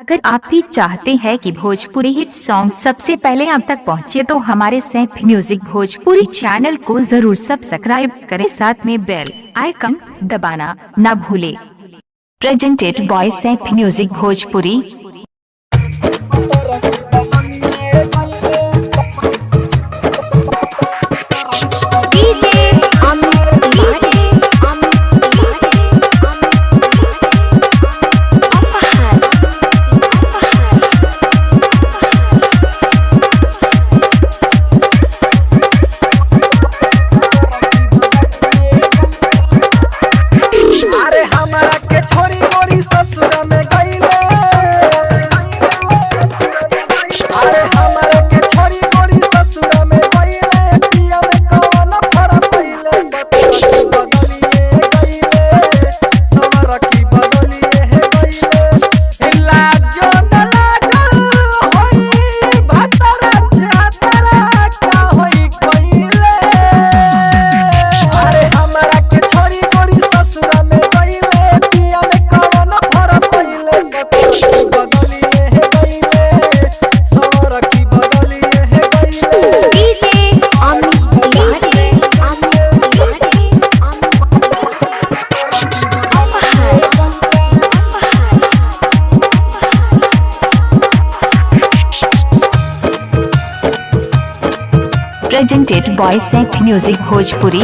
अगर आप भी चाहते हैं कि भोजपुरी हिट सॉन्ग सबसे पहले आप तक पहुंचे तो हमारे सैफ म्यूजिक भोजपुरी चैनल को जरूर सब्सक्राइब करें, साथ में बेल आइकन दबाना न भूले। Presented by Saif music Bhojpuri. Presented by Saif music Bhojpuri.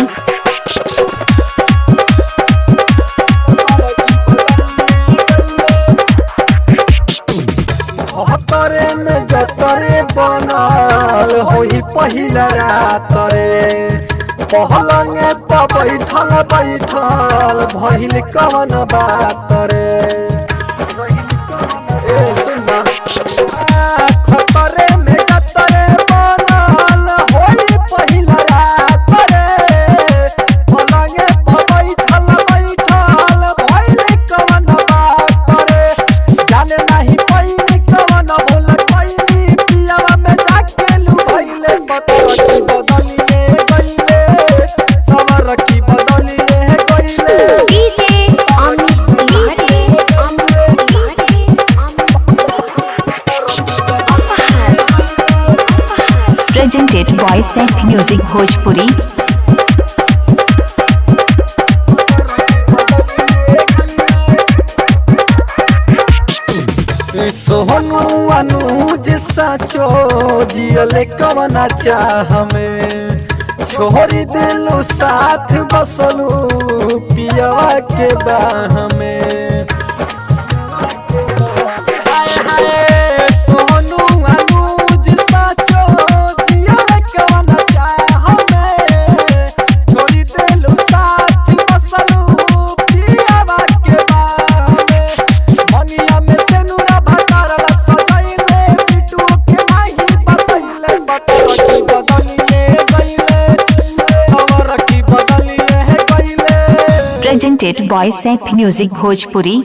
हतरे में जतरे बनल होई पहिला रात रे, पहलंगे पर बैठल बैठल भइल कवन बात रे। ए सुनना खतरे में जतरे बनल होई पहिला रात रे, पहलंगे पर बैठल बैठल भइल कवन बात रे। जाने नहीं पैनी कवन भूल पैनी पियावा में जाके लुभाइले, बतौती बदलिए गइले सवर की बदलिए गइले। Presented by Saif music Bhojpuri. सोहनु अनुज साचो जियले कवना चाह में, छोड़ी दिलु साथ बसलू पियवा के बाह में। सोहनु अनुज साचो जियले कवना चाह में, छोड़ी दिलु साथ बसलू पियवा के बाह में। मनिया में सेनुरा presented by Saif music Bhojpuri.